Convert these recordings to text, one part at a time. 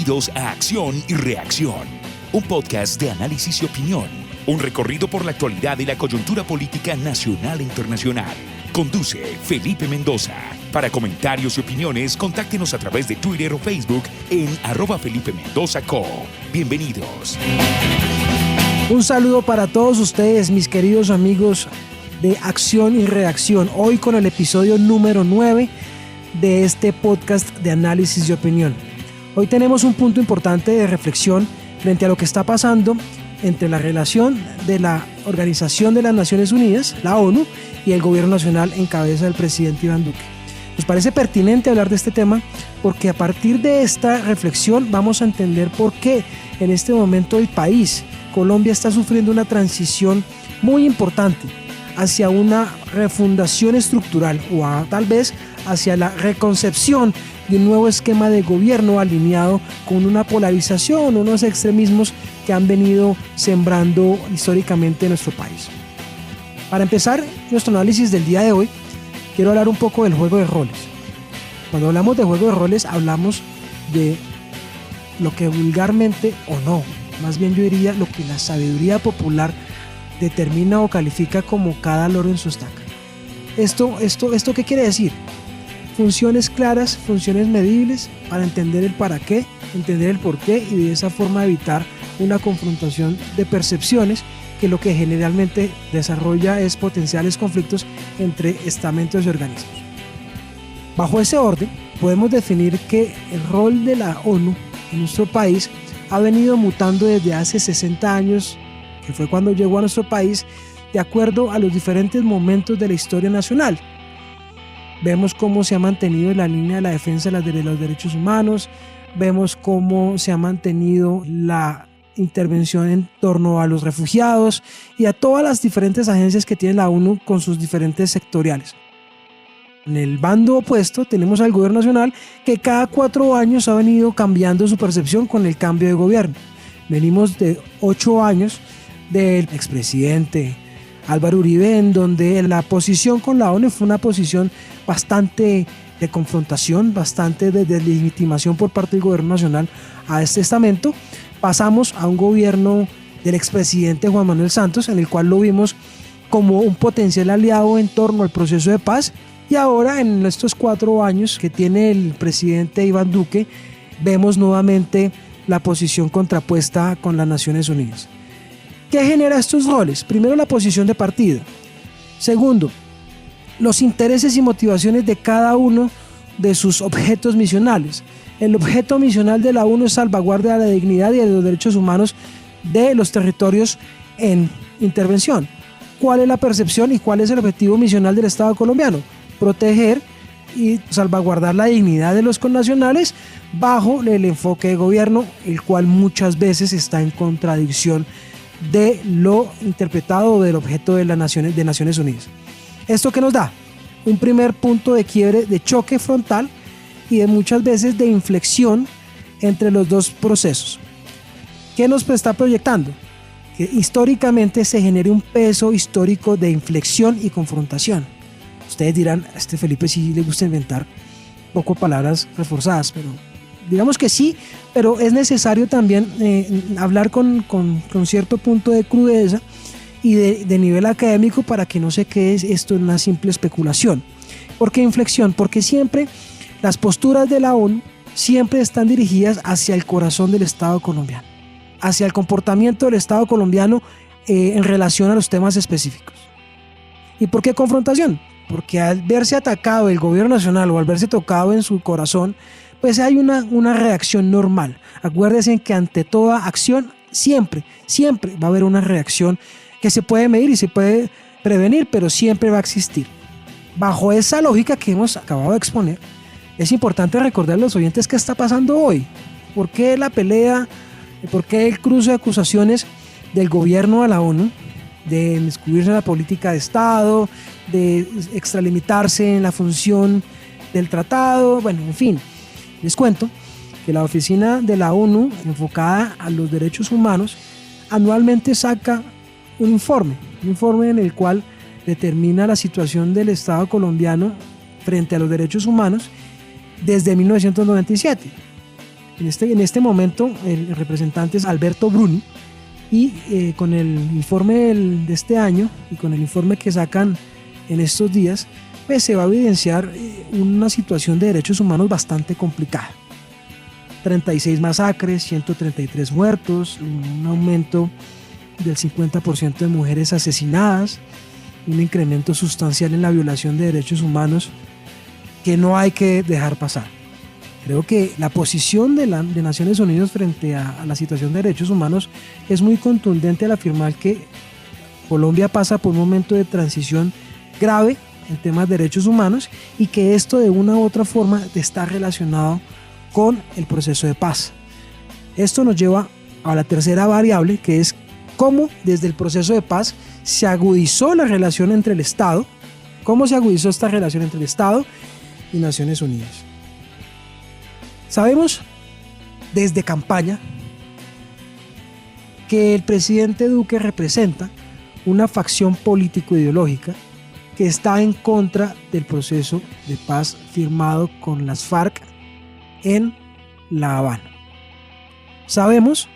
Bienvenidos a Acción y Reacción, un podcast de análisis y opinión, un recorrido por la actualidad y la coyuntura política nacional e internacional. Conduce Felipe Mendoza. Para comentarios y opiniones, contáctenos a través de Twitter o Facebook en @FelipeMendozaCo. Bienvenidos. Un saludo para todos ustedes, mis queridos amigos de Acción y Reacción. Hoy con el episodio número 9 de este podcast de análisis y opinión. Hoy tenemos un punto importante de reflexión frente a lo que está pasando entre la relación de la Organización de las Naciones Unidas, la ONU, y el gobierno nacional en cabeza del presidente Iván Duque. Nos parece pertinente hablar de este tema porque a partir de esta reflexión vamos a entender por qué en este momento el país, Colombia, está sufriendo una transición muy importante hacia una refundación estructural o tal vez hacia la reconcepción de un nuevo esquema de gobierno alineado con una polarización, unos extremismos que han venido sembrando históricamente en nuestro país. Para empezar nuestro análisis del día de hoy, quiero hablar un poco del juego de roles. Cuando hablamos de juego de roles, hablamos de lo que vulgarmente, o no, más bien yo diría lo que la sabiduría popular determina o califica como cada loro en su estaca. ¿Esto qué quiere decir? Funciones claras, funciones medibles para entender el para qué, entender el por qué y de esa forma evitar una confrontación de percepciones que lo que generalmente desarrolla es potenciales conflictos entre estamentos y organismos. Bajo ese orden, podemos definir que el rol de la ONU en nuestro país ha venido mutando desde hace 60 años, que fue cuando llegó a nuestro país, de acuerdo a los diferentes momentos de la historia nacional. Vemos cómo se ha mantenido en la línea de la defensa de los derechos humanos, vemos cómo se ha mantenido la intervención en torno a los refugiados y a todas las diferentes agencias que tiene la ONU con sus diferentes sectoriales. En el bando opuesto tenemos al gobierno nacional que cada 4 años ha venido cambiando su percepción con el cambio de gobierno. Venimos de 8 años del expresidente Álvaro Uribe, en donde la posición con la ONU fue una posición bastante de confrontación, bastante de deslegitimación por parte del gobierno nacional a este estamento. Pasamos a un gobierno del expresidente Juan Manuel Santos, en el cual lo vimos como un potencial aliado en torno al proceso de paz, y ahora en estos 4 años que tiene el presidente Iván Duque, vemos nuevamente la posición contrapuesta con las Naciones Unidas. ¿Qué genera estos roles? Primero, la posición de partido. Segundo, los intereses y motivaciones de cada uno de sus objetos misionales. El objeto misional de la ONU es salvaguardia de la dignidad y de los derechos humanos de los territorios en intervención. ¿Cuál es la percepción y cuál es el objetivo misional del Estado colombiano? Proteger y salvaguardar la dignidad de los connacionales bajo el enfoque de gobierno, el cual muchas veces está en contradicción de lo interpretado del objeto de Naciones Unidas. ¿Esto qué nos da? Un primer punto de quiebre, de choque frontal y de muchas veces de inflexión entre los dos procesos. ¿Qué nos está proyectando? Que históricamente se genere un peso histórico de inflexión y confrontación. Ustedes dirán, a este Felipe sí le gusta inventar poco palabras reforzadas, pero digamos que sí, pero es necesario también hablar con cierto punto de crudeza y de nivel académico para que no se quede esto en una simple especulación. ¿Por qué inflexión? Porque siempre las posturas de la ONU siempre están dirigidas hacia el corazón del Estado colombiano, hacia el comportamiento del Estado colombiano en relación a los temas específicos. ¿Y por qué confrontación? Porque al verse atacado el gobierno nacional o al verse tocado en su corazón, pues hay una reacción normal. Acuérdense que ante toda acción siempre va a haber una reacción que se puede medir y se puede prevenir, pero siempre va a existir. Bajo esa lógica que hemos acabado de exponer, es importante recordar a los oyentes qué está pasando hoy. ¿Por qué la pelea? ¿Por qué el cruce de acusaciones del gobierno a la ONU de descubrirse en la política de Estado, de extralimitarse en la función del tratado? Bueno, en fin, les cuento que la oficina de la ONU enfocada a los derechos humanos anualmente saca un informe en el cual determina la situación del Estado colombiano frente a los derechos humanos desde 1997. En este momento el representante es Alberto Bruni, y con el informe de este año y con el informe que sacan en estos días, pues se va a evidenciar una situación de derechos humanos bastante complicada. 36 masacres, 133 muertos, un aumento del 50% de mujeres asesinadas, un incremento sustancial en la violación de derechos humanos que no hay que dejar pasar. Creo que la posición de Naciones Unidas frente a la situación de derechos humanos es muy contundente al afirmar que Colombia pasa por un momento de transición grave en temas de derechos humanos y que esto de una u otra forma está relacionado con el proceso de paz. Esto nos lleva a la tercera variable, que es cómo desde el proceso de paz se agudizó la relación entre el Estado, cómo se agudizó esta relación entre el Estado y Naciones Unidas. Sabemos desde campaña que el presidente Duque representa una facción político-ideológica que está en contra del proceso de paz firmado con las FARC en La Habana. Sabemos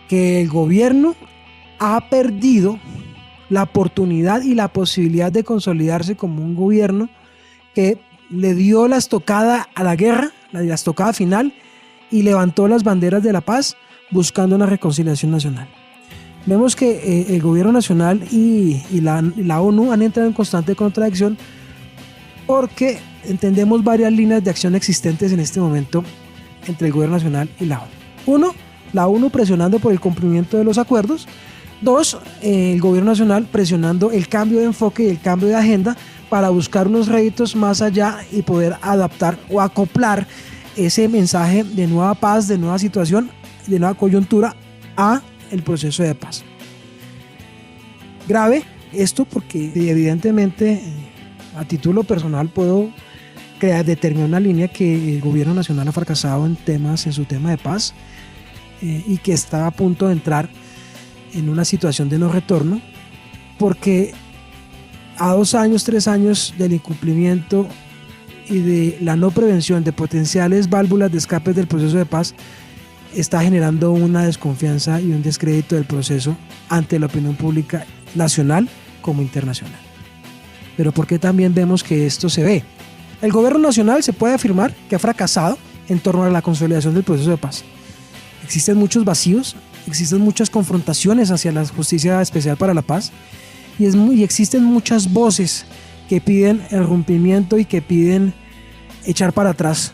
que el gobierno ha perdido la oportunidad y la posibilidad de consolidarse como un gobierno que le dio la estocada a la guerra, la estocada final, y levantó las banderas de la paz buscando una reconciliación nacional. Vemos que el gobierno nacional y la ONU han entrado en constante contradicción porque entendemos varias líneas de acción existentes en este momento entre el gobierno nacional y la ONU. Uno, la ONU presionando por el cumplimiento de los acuerdos. Dos, el gobierno nacional presionando el cambio de enfoque y el cambio de agenda para buscar unos réditos más allá y poder adaptar o acoplar ese mensaje de nueva paz, de nueva situación, de nueva coyuntura a el proceso de paz. Grave esto porque evidentemente a título personal puedo determinar una línea que el gobierno nacional ha fracasado en su tema de paz y que está a punto de entrar en una situación de no retorno, porque a 2 años, 3 años del incumplimiento y de la no prevención de potenciales válvulas de escape del proceso de paz, está generando una desconfianza y un descrédito del proceso ante la opinión pública nacional como internacional. Pero ¿por qué también vemos que esto se ve? El gobierno nacional se puede afirmar que ha fracasado en torno a la consolidación del proceso de paz. Existen muchos vacíos, existen muchas confrontaciones hacia la Justicia Especial para la Paz y existen muchas voces que piden el rompimiento y que piden echar para atrás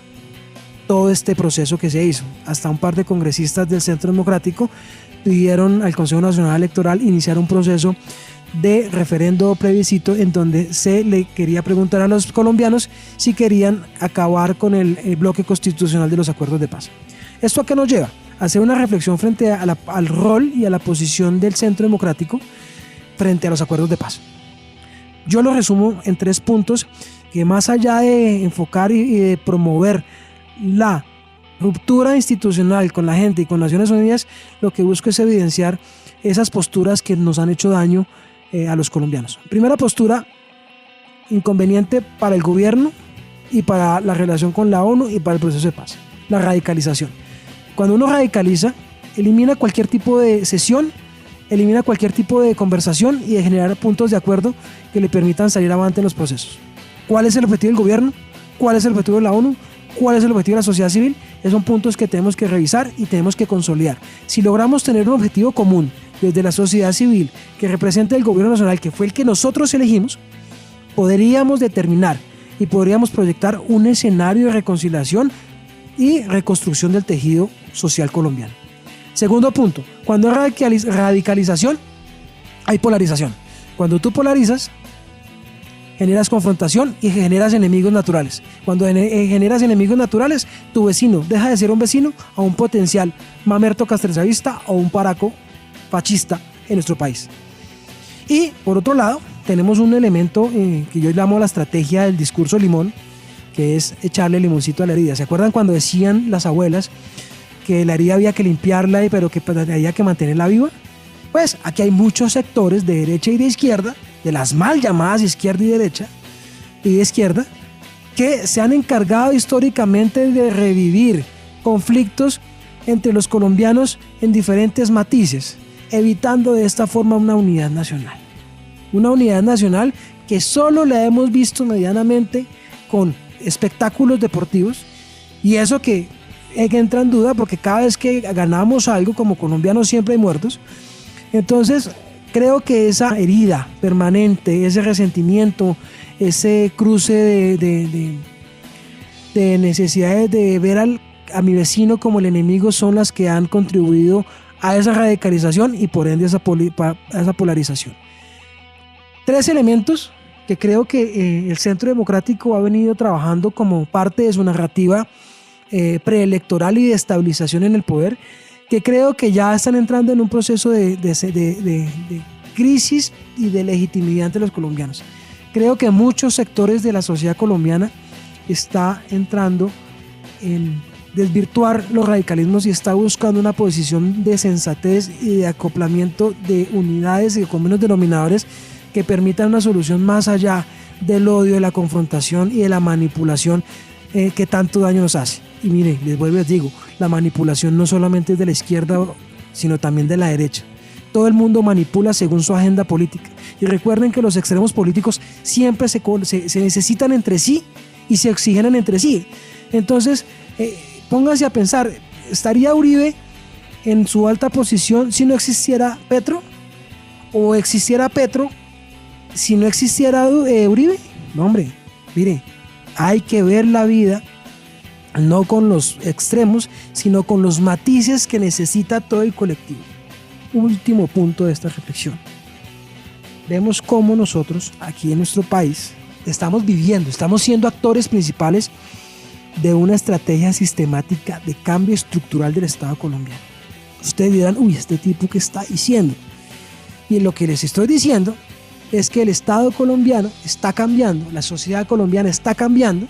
todo este proceso que se hizo. Hasta un par de congresistas del Centro Democrático pidieron al Consejo Nacional Electoral iniciar un proceso de referendo o plebiscito en donde se le quería preguntar a los colombianos si querían acabar con el bloque constitucional de los acuerdos de paz. ¿Esto a qué nos lleva? A hacer una reflexión frente al rol y a la posición del Centro Democrático frente a los acuerdos de paz. Yo lo resumo en 3 puntos que, más allá de enfocar y de promover la ruptura institucional con la gente y con Naciones Unidas, lo que busco es evidenciar esas posturas que nos han hecho daño a los colombianos. Primera postura, inconveniente para el gobierno y para la relación con la ONU y para el proceso de paz: la radicalización. Cuando uno radicaliza, elimina cualquier tipo de sesión, elimina cualquier tipo de conversación y de generar puntos de acuerdo que le permitan salir avante en los procesos. ¿Cuál es el objetivo del gobierno? ¿Cuál es el objetivo de la ONU? ¿Cuál es el objetivo de la sociedad civil? Esos son puntos que tenemos que revisar y tenemos que consolidar. Si logramos tener un objetivo común desde la sociedad civil que represente el gobierno nacional, que fue el que nosotros elegimos, podríamos determinar y podríamos proyectar un escenario de reconciliación y reconstrucción del tejido social colombiano. Segundo punto, cuando hay radicalización, hay polarización. Cuando tú polarizas, generas confrontación y generas enemigos naturales. Cuando generas enemigos naturales, tu vecino deja de ser un vecino a un potencial mamerto castresavista o un paraco fascista en nuestro país. Y por otro lado, tenemos un elemento que yo llamo la estrategia del discurso limón, que es echarle limoncito a la herida. ¿Se acuerdan cuando decían las abuelas que la herida había que limpiarla, pero que había que mantenerla viva? Pues aquí hay muchos sectores de derecha y de izquierda, de las mal llamadas izquierda y derecha y de izquierda, que se han encargado históricamente de revivir conflictos entre los colombianos en diferentes matices, evitando de esta forma una unidad nacional. Una unidad nacional que solo la hemos visto medianamente con espectáculos deportivos, y eso que entra en duda porque cada vez que ganamos algo como colombianos siempre hay muertos. Entonces creo que esa herida permanente, ese resentimiento, ese cruce de necesidades de ver a mi vecino como el enemigo son las que han contribuido a esa radicalización y por ende a esa polarización. 3 elementos que creo que el Centro Democrático ha venido trabajando como parte de su narrativa preelectoral y de estabilización en el poder, que creo que ya están entrando en un proceso de crisis y de legitimidad entre los colombianos. Creo que muchos sectores de la sociedad colombiana está entrando en desvirtuar los radicalismos y está buscando una posición de sensatez y de acoplamiento de unidades y de comunes denominadores que permitan una solución más allá del odio, de la confrontación y de la manipulación que tanto daño nos hace. Y mire, les vuelvo y les digo, la manipulación no solamente es de la izquierda, sino también de la derecha. Todo el mundo manipula según su agenda política. Y recuerden que los extremos políticos siempre se necesitan entre sí y se oxigenan entre sí. Entonces, pónganse a pensar, ¿estaría Uribe en su alta posición si no existiera Petro? ¿O existiera Petro si no existiera Uribe? No, hombre, mire, hay que ver la vida no con los extremos, sino con los matices que necesita todo el colectivo. Último punto de esta reflexión. Vemos cómo nosotros, aquí en nuestro país, estamos siendo actores principales de una estrategia sistemática de cambio estructural del Estado colombiano. Ustedes dirán, este tipo ¿qué está diciendo? Y lo que les estoy diciendo es que el Estado colombiano está cambiando, la sociedad colombiana está cambiando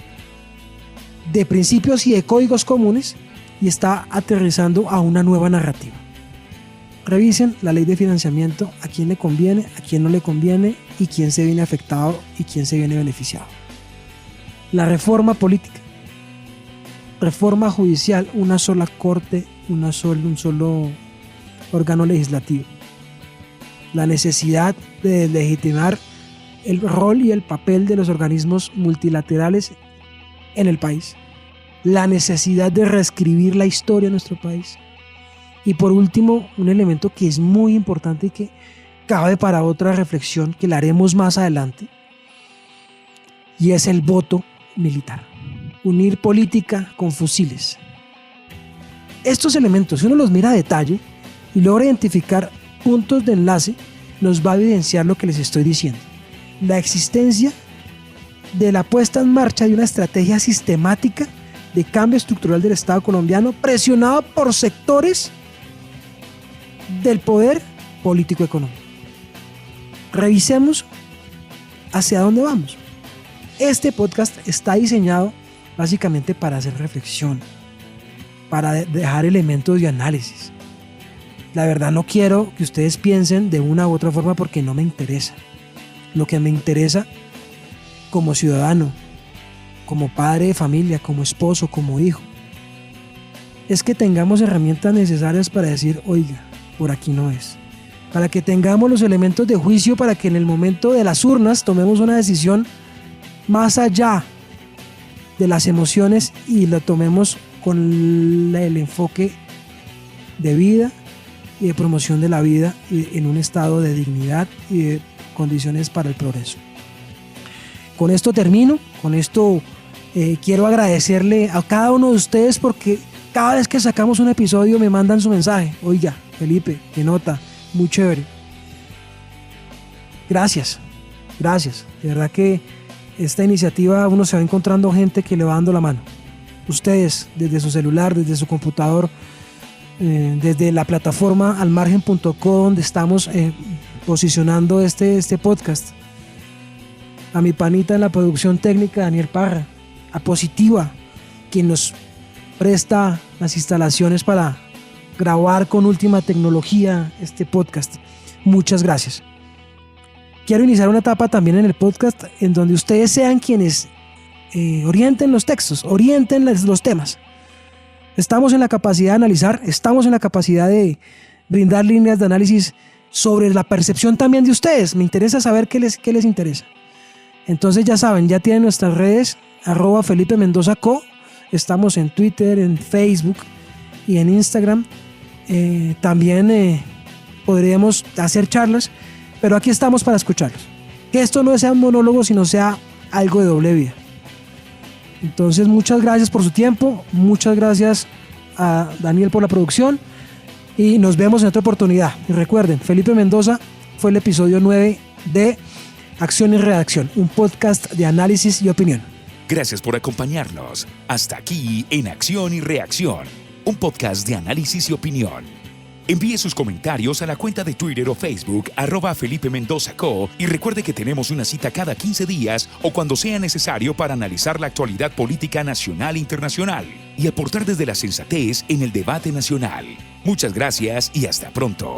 de principios y de códigos comunes y está aterrizando a una nueva narrativa. Revisen la ley de financiamiento, a quién le conviene, a quién no le conviene y quién se viene afectado y quién se viene beneficiado. La reforma política, reforma judicial, una sola corte, un solo órgano legislativo. La necesidad de legitimar el rol y el papel de los organismos multilaterales en el país. La necesidad de reescribir la historia de nuestro país. Y por último, un elemento que es muy importante y que cabe para otra reflexión que la haremos más adelante, y es el voto militar. Unir política con fusiles. Estos elementos, si uno los mira a detalle y logra identificar puntos de enlace, nos va a evidenciar lo que les estoy diciendo. La existencia de la puesta en marcha de una estrategia sistemática de cambio estructural del Estado colombiano presionado por sectores del poder político-económico. Revisemos hacia dónde vamos. Este podcast está diseñado básicamente para hacer reflexión, para dejar elementos de análisis. La verdad no quiero que ustedes piensen de una u otra forma porque no me interesa. Lo que me interesa como ciudadano, como padre de familia, como esposo, como hijo, es que tengamos herramientas necesarias para decir, oiga, por aquí no es. Para que tengamos los elementos de juicio para que en el momento de las urnas tomemos una decisión más allá de las emociones y la tomemos con el enfoque de vida y de promoción de la vida en un estado de dignidad y de condiciones para el progreso. Con esto termino, con esto quiero agradecerle a cada uno de ustedes porque cada vez que sacamos un episodio me mandan su mensaje. Oiga, Felipe, qué nota, muy chévere. Gracias. De verdad que esta iniciativa uno se va encontrando gente que le va dando la mano. Ustedes, desde su celular, desde su computador, desde la plataforma almargen.co donde estamos posicionando este podcast. A mi panita en la producción técnica, Daniel Parra. A Positiva, quien nos presta las instalaciones para grabar con última tecnología este podcast. Muchas gracias. Quiero iniciar una etapa también en el podcast en donde ustedes sean quienes orienten los textos, orienten los temas. Estamos en la capacidad de analizar, estamos en la capacidad de brindar líneas de análisis sobre la percepción también de ustedes. Me interesa saber qué les interesa. Entonces ya saben, ya tienen nuestras redes, @FelipeMendozaCo. Estamos en Twitter, en Facebook y en Instagram. También podríamos hacer charlas, pero aquí estamos para escucharlos. Que esto no sea un monólogo, sino sea algo de doble vía. Entonces, muchas gracias por su tiempo, muchas gracias a Daniel por la producción y nos vemos en otra oportunidad. Y recuerden, Felipe Mendoza fue el episodio 9 de Acción y Redacción, un podcast de análisis y opinión. Gracias por acompañarnos. Hasta aquí en Acción y Reacción, un podcast de análisis y opinión. Envíe sus comentarios a la cuenta de Twitter o Facebook @FelipeMendozaCo y recuerde que tenemos una cita cada 15 días o cuando sea necesario para analizar la actualidad política nacional e internacional y aportar desde la sensatez en el debate nacional. Muchas gracias y hasta pronto.